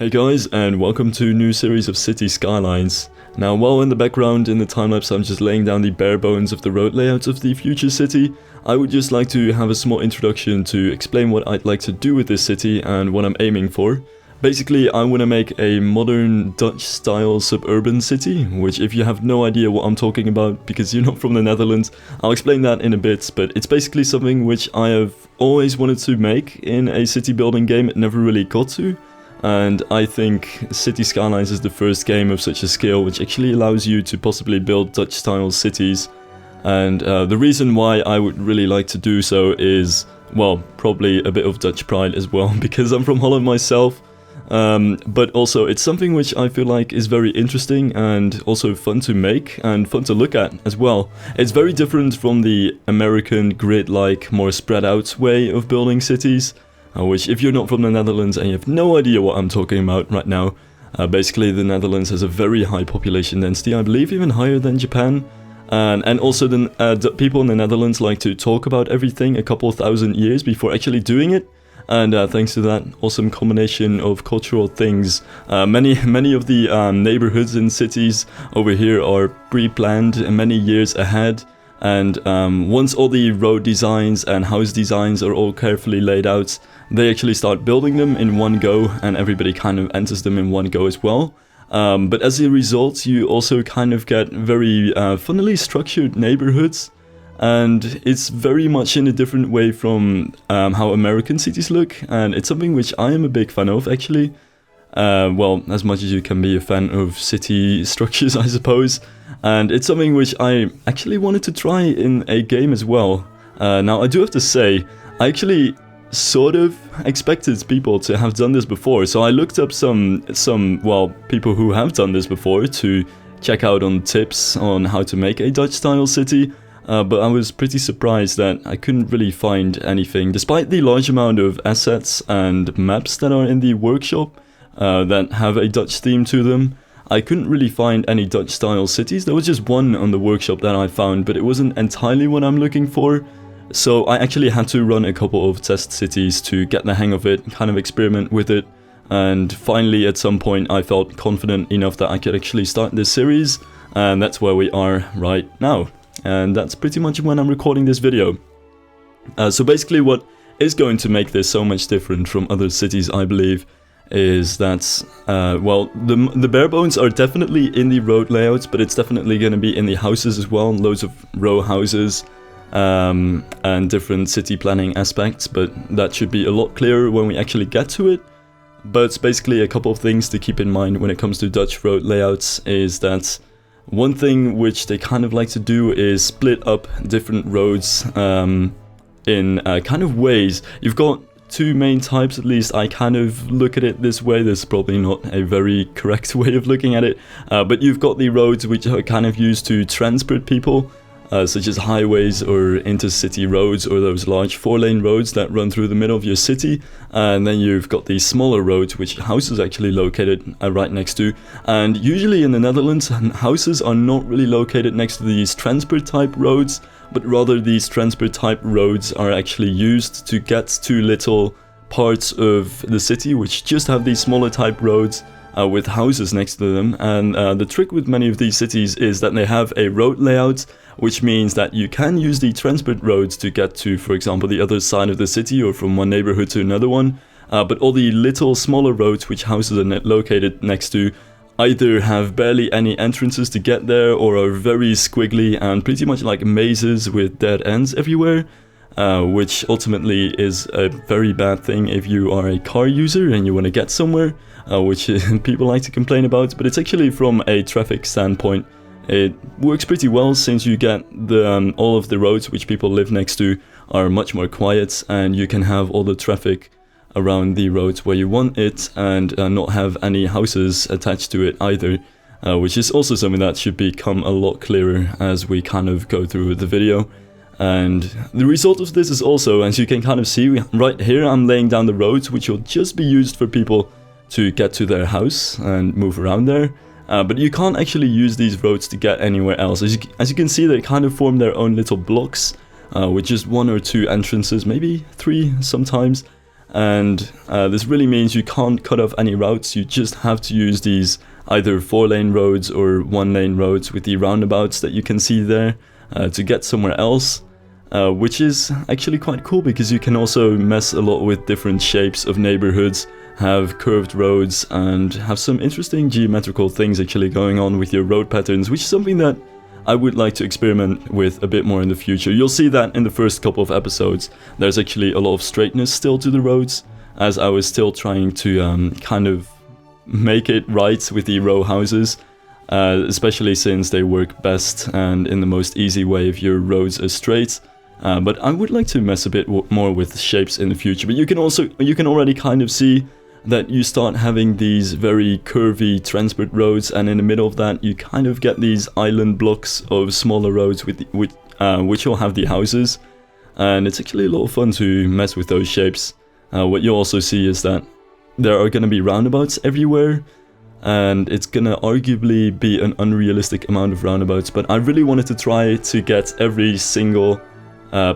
Hey guys, and welcome to a new series of City Skylines. Now, while in the background in the timelapse I'm just laying down the bare bones of the road layouts of the future city, I would just like to have a small introduction to explain what I'd like to do with this city and what I'm aiming for. Basically, I want to make a modern Dutch-style suburban city, which if you have no idea what I'm talking about because you're not from the Netherlands, I'll explain that in a bit, but it's basically something which I have always wanted to make in a city building game. It never really got to. And I think City Skylines is the first game of such a scale which actually allows you to possibly build Dutch-style cities. And the reason why I would really like to do so is, well, probably a bit of Dutch pride as well, because I'm from Holland myself. But also it's something which I feel like is very interesting and also fun to make and fun to look at as well. It's very different from the American grid-like, more spread out way of building cities. Which, if you're not from the Netherlands and you have no idea what I'm talking about right now, basically the Netherlands has a very high population density, I believe even higher than Japan. And also the people in the Netherlands like to talk about everything a couple thousand years before actually doing it. And thanks to that awesome combination of cultural things, many of the neighborhoods in cities over here are pre-planned many years ahead. And once all the road designs and house designs are all carefully laid out, they actually start building them in one go, and everybody kind of enters them in one go as well. But as a result, you also kind of get very funnily structured neighborhoods, and it's very much in a different way from how American cities look, and it's something which I am a big fan of actually. Well, as much as you can be a fan of city structures, I suppose. And it's something which I actually wanted to try in a game as well. Now, I do have to say, I actually sort of expected people to have done this before. So I looked up some people who have done this before to check out on tips on how to make a Dutch-style city. But I was pretty surprised that I couldn't really find anything. Despite the large amount of assets and maps that are in the workshop that have a Dutch theme to them, I couldn't really find any Dutch-style cities. There was just one on the workshop that I found, but it wasn't entirely what I'm looking for. So I actually had to run a couple of test cities to get the hang of it, kind of experiment with it. And finally, at some point, I felt confident enough that I could actually start this series. And that's where we are right now. And that's pretty much when I'm recording this video. So basically what is going to make this so much different from other cities, I believe, is that, well, the bare bones are definitely in the road layouts, but it's definitely going to be in the houses as well, loads of row houses, and different city planning aspects, but that should be a lot clearer when we actually get to it. But basically a couple of things to keep in mind when it comes to Dutch road layouts is that one thing which they kind of like to do is split up different roads in kind of ways. You've got two main types, at least I kind of look at it this way. This is probably not a very correct way of looking at it, but you've got the roads which are kind of used to transport people, such as highways or intercity roads or those large 4-lane roads that run through the middle of your city. And then you've got these smaller roads which houses are actually located right next to. And usually in the Netherlands, houses are not really located next to these transport type roads, but rather these transport type roads are actually used to get to little parts of the city which just have these smaller type roads with houses next to them. And the trick with many of these cities is that they have a road layout, which means that you can use the transport roads to get to, for example, the other side of the city or from one neighborhood to another one. But all the little smaller roads which houses are located next to either have barely any entrances to get there or are very squiggly and pretty much like mazes with dead ends everywhere, which ultimately is a very bad thing if you are a car user and you want to get somewhere, which people like to complain about. But it's actually, from a traffic standpoint, it works pretty well, since you get the all of the roads which people live next to are much more quiet, and you can have all the traffic around the roads where you want it and not have any houses attached to it either, which is also something that should become a lot clearer as we kind of go through the video. And the result of this is also, as you can kind of see right here, I'm laying down the roads which will just be used for people to get to their house and move around there. But you can't actually use these roads to get anywhere else. As you can see, they kind of form their own little blocks with just one or two entrances, maybe three sometimes. and this really means you can't cut off any routes. You just have to use these either 4-lane roads or 1-lane roads with the roundabouts that you can see there to get somewhere else, which is actually quite cool because you can also mess a lot with different shapes of neighborhoods, have curved roads, and have some interesting geometrical things actually going on with your road patterns, which is something that I would like to experiment with a bit more in the future. You'll see that in the first couple of episodes. There's actually a lot of straightness still to the roads, as I was still trying to kind of make it right with the row houses, especially since they work best and in the most easy way if your roads are straight. But I would like to mess a bit more with shapes in the future. But you can already kind of see that you start having these very curvy transport roads, and in the middle of that you kind of get these island blocks of smaller roads which will have the houses, and it's actually a lot of fun to mess with those shapes. What you'll also see is that there are going to be roundabouts everywhere, and it's going to arguably be an unrealistic amount of roundabouts, but I really wanted to try to get every single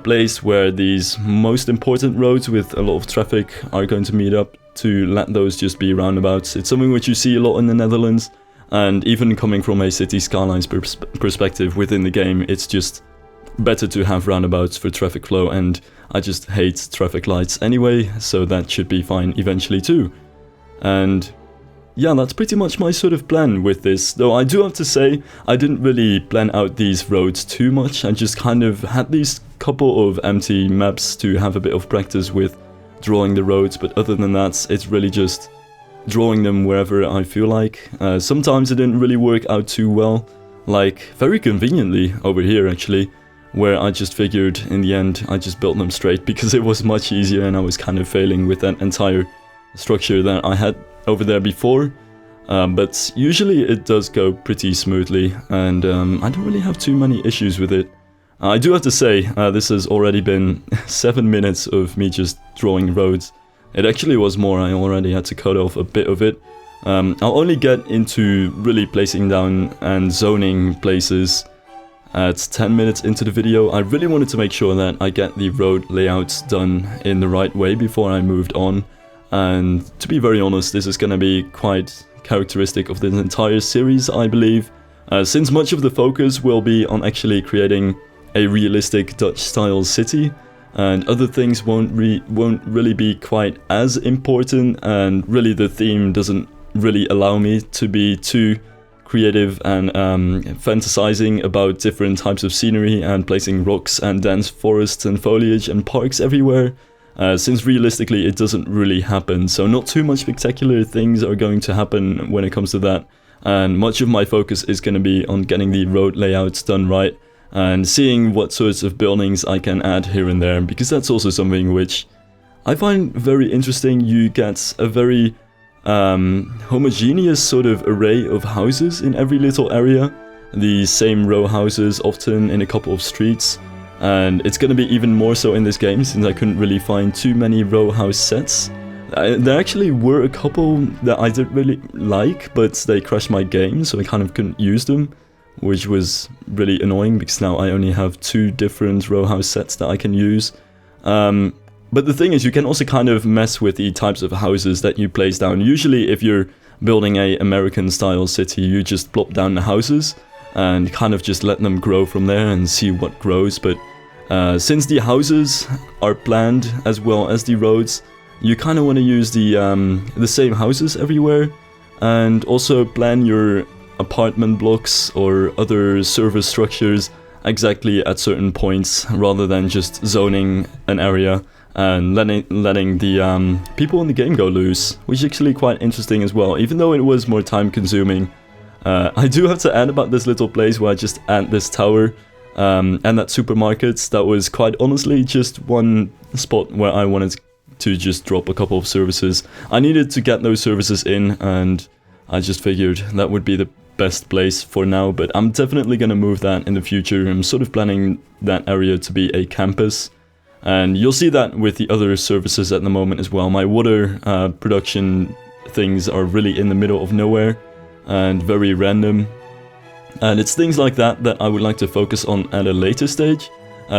place where these most important roads with a lot of traffic are going to meet up, to let those just be roundabouts. It's something which you see a lot in the Netherlands, and even coming from a City Skylines perspective within the game, it's just better to have roundabouts for traffic flow, and I just hate traffic lights anyway, so that should be fine eventually too. And yeah, that's pretty much my sort of plan with this, though I do have to say I didn't really plan out these roads too much. I just kind of had these couple of empty maps to have a bit of practice with drawing the roads, but other than that, it's really just drawing them wherever I feel like. Sometimes it didn't really work out too well, like very conveniently over here actually, where I just figured in the end I just built them straight because it was much easier, and I was kind of failing with that entire structure that I had over there before. But usually it does go pretty smoothly, and I don't really have too many issues with it. I do have to say, this has already been 7 minutes of me just drawing roads. It actually was more, I already had to cut off a bit of it. I'll only get into really placing down and zoning places at 10 minutes into the video. I really wanted to make sure that I get the road layouts done in the right way before I moved on. And to be very honest, this is going to be quite characteristic of this entire series, I believe, since much of the focus will be on actually creating a realistic Dutch-style city, and other things won't really be quite as important, and really the theme doesn't really allow me to be too creative and fantasizing about different types of scenery and placing rocks and dense forests and foliage and parks everywhere, since realistically it doesn't really happen, so not too much spectacular things are going to happen when it comes to that, and much of my focus is going to be on getting the road layouts done right, and seeing what sorts of buildings I can add here and there, because that's also something which I find very interesting. You get a very homogeneous sort of array of houses in every little area, the same row houses often in a couple of streets, and it's going to be even more so in this game since I couldn't really find too many row house sets. There actually were a couple that I did really like, but they crashed my game, so I kind of couldn't use them, which was really annoying because now I only have 2 different row house sets that I can use. But the thing is, you can also kind of mess with the types of houses that you place down. Usually if you're building a American style city, you just plop down the houses and kind of just let them grow from there and see what grows. But since the houses are planned as well as the roads, you kind of want to use the same houses everywhere, and also plan your apartment blocks or other service structures exactly at certain points, rather than just zoning an area and letting the people in the game go loose, which is actually quite interesting as well, even though it was more time consuming. I do have to add about this little place where I just add this tower and that supermarket. That was quite honestly just one spot where I wanted to just drop a couple of services. I needed to get those services in, and I just figured that would be the best place for now, but I'm definitely going to move that in the future. I'm sort of planning that area to be a campus, and you'll see that with the other services at the moment as well. My water production things are really in the middle of nowhere and very random, and it's things like that that I would like to focus on at a later stage.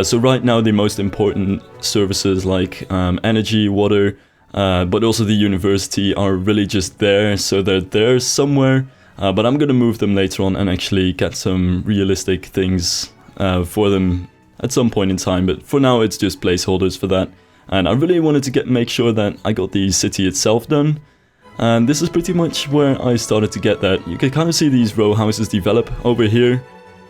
So right now the most important services like energy, water, but also the university are really just there, so they're there somewhere. But I'm gonna move them later on and actually get some realistic things for them at some point in time, but for now it's just placeholders for that. And I really wanted to make sure that I got the city itself done, and this is pretty much where I started to get that. You can kind of see these row houses develop over here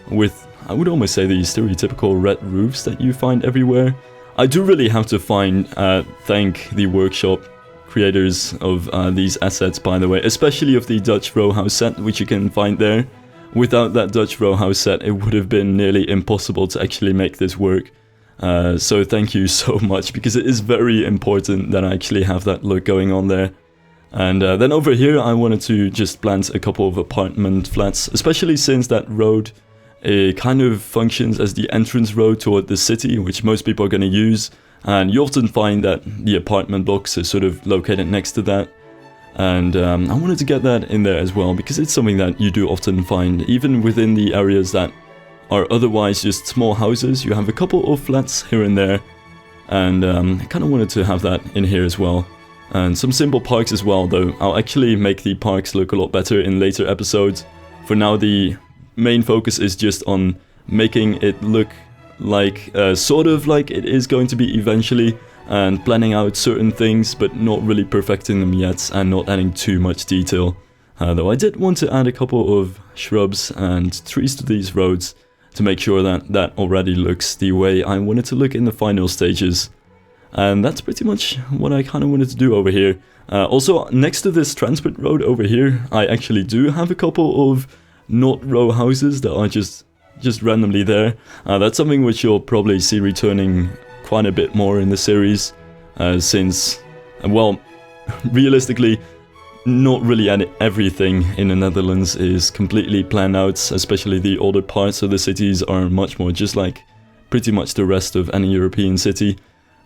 with, I would almost say, these stereotypical red roofs that you find everywhere. I do really have to thank the workshop creators of these assets, by the way, especially of the Dutch row house set, which you can find there. Without that Dutch row house set, it would have been nearly impossible to actually make this work. So thank you so much, because it is very important that I actually have that look going on there. And then over here I wanted to just plant a couple of apartment flats, especially since that road kind of functions as the entrance road toward the city, which most people are going to use. And you often find that the apartment blocks are sort of located next to that. And I wanted to get that in there as well, because it's something that you do often find, even within the areas that are otherwise just small houses. You have a couple of flats here and there, and I kind of wanted to have that in here as well. And some simple parks as well, though I'll actually make the parks look a lot better in later episodes. For now, the main focus is just on making it look like, sort of like it is going to be eventually, and planning out certain things, but not really perfecting them yet, and not adding too much detail. Though I did want to add a couple of shrubs and trees to these roads, to make sure that that already looks the way I want it to look in the final stages. And that's pretty much what I kind of wanted to do over here. Also, next to this transport road over here, I actually do have a couple of not row houses that are just randomly there. That's something which you'll probably see returning quite a bit more in the series, since, well, realistically, not really everything in the Netherlands is completely planned out, especially the older parts of the cities are much more just like pretty much the rest of any European city.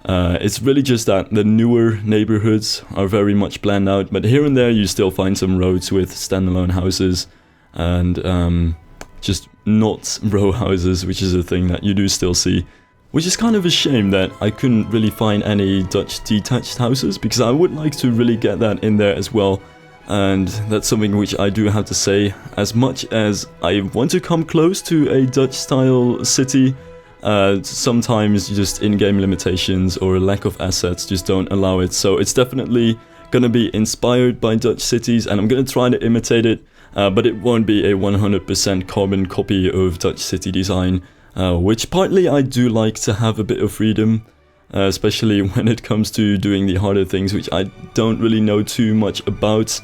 It's really just that the newer neighborhoods are very much planned out, but here and there you still find some roads with standalone houses, and just not row houses, which is a thing that you do still see. Which is kind of a shame that I couldn't really find any Dutch detached houses, because I would like to really get that in there as well. And that's something which I do have to say, as much as I want to come close to a Dutch style city, sometimes just in-game limitations or a lack of assets just don't allow it. So it's definitely gonna be inspired by Dutch cities, and I'm gonna try to imitate it, but it won't be a 100% carbon copy of Dutch city design. Which partly I do like to have a bit of freedom, especially when it comes to doing the harder things, which I don't really know too much about,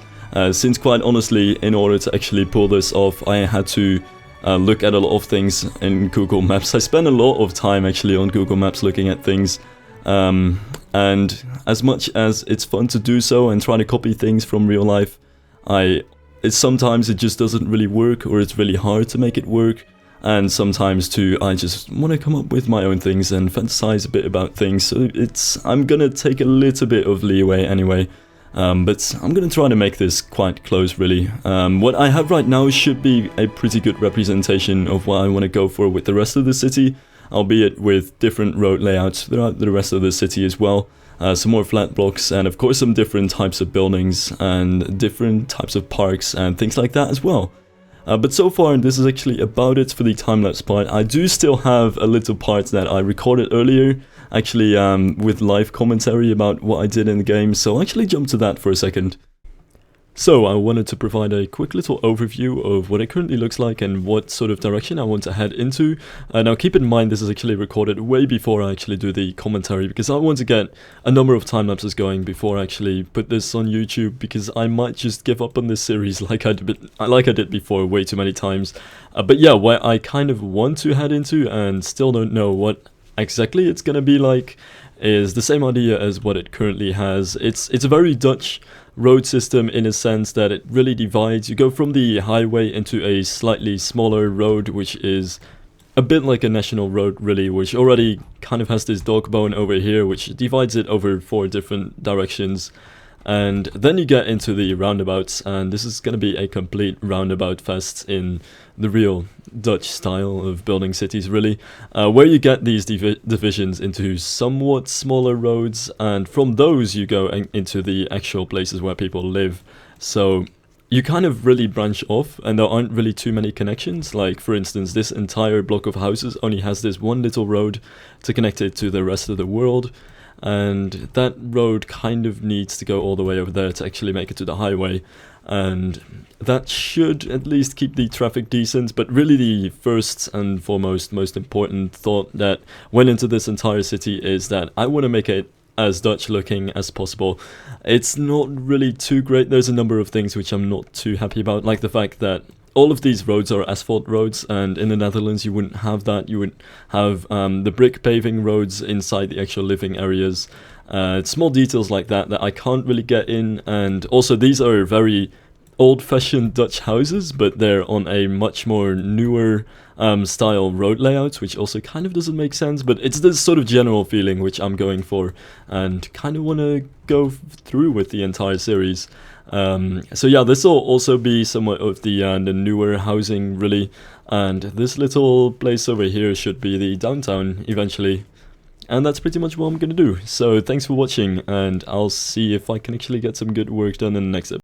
since quite honestly, in order to actually pull this off, I had to look at a lot of things in Google Maps. I spent a lot of time actually on Google Maps looking at things, and as much as it's fun to do so and try to copy things from real life, sometimes it just doesn't really work, or it's really hard to make it work. And sometimes too, I just want to come up with my own things and fantasize a bit about things, so I'm gonna take a little bit of leeway anyway, but I'm gonna try to make this quite close really. What I have right now should be a pretty good representation of what I want to go for with the rest of the city, albeit with different road layouts throughout the rest of the city as well. Some more flat blocks, and of course some different types of buildings and different types of parks and things like that as well. But so far, this is actually about it for the time-lapse part. I do still have a little part that I recorded earlier, actually with live commentary about what I did in the game, so I'll actually jump to that for a second. So I wanted to provide a quick little overview of what it currently looks like and what sort of direction I want to head into. Now keep in mind this is actually recorded way before I actually do the commentary, because I want to get a number of time lapses going before I actually put this on YouTube, because I might just give up on this series like I did before way too many times. But yeah, where I kind of want to head into and still don't know what exactly it's gonna be like is the same idea as what it currently has. It's a very Dutch road system in a sense that it really divides. You go from the highway into a slightly smaller road, which is a bit like a national road really, which already kind of has this dog bone over here, which divides it over 4 different directions. And then you get into the roundabouts, and this is going to be a complete roundabout fest in the real Dutch style of building cities, really, where you get these divisions into somewhat smaller roads, and from those you go into the actual places where people live. So you kind of really branch off, and there aren't really too many connections. Like, for instance, this entire block of houses only has this one little road to connect it to the rest of the world, and that road kind of needs to go all the way over there to actually make it to the highway, and that should at least keep the traffic decent. But really the first and foremost most important thought that went into this entire city is that I want to make it as Dutch looking as possible. It's not really too great. There's a number of things which I'm not too happy about, like the fact that all of these roads are asphalt roads, and in the Netherlands you wouldn't have that. You would have the brick paving roads inside the actual living areas. Small details like that that I can't really get in, and also these are very old-fashioned Dutch houses, but they're on a much more newer style road layout, which also kind of doesn't make sense, but it's this sort of general feeling which I'm going for and kind of want to go through with the entire series. So yeah, this will also be somewhat of the newer housing, really, and this little place over here should be the downtown eventually. And that's pretty much what I'm gonna do. So thanks for watching, and I'll see if I can actually get some good work done in the next episode.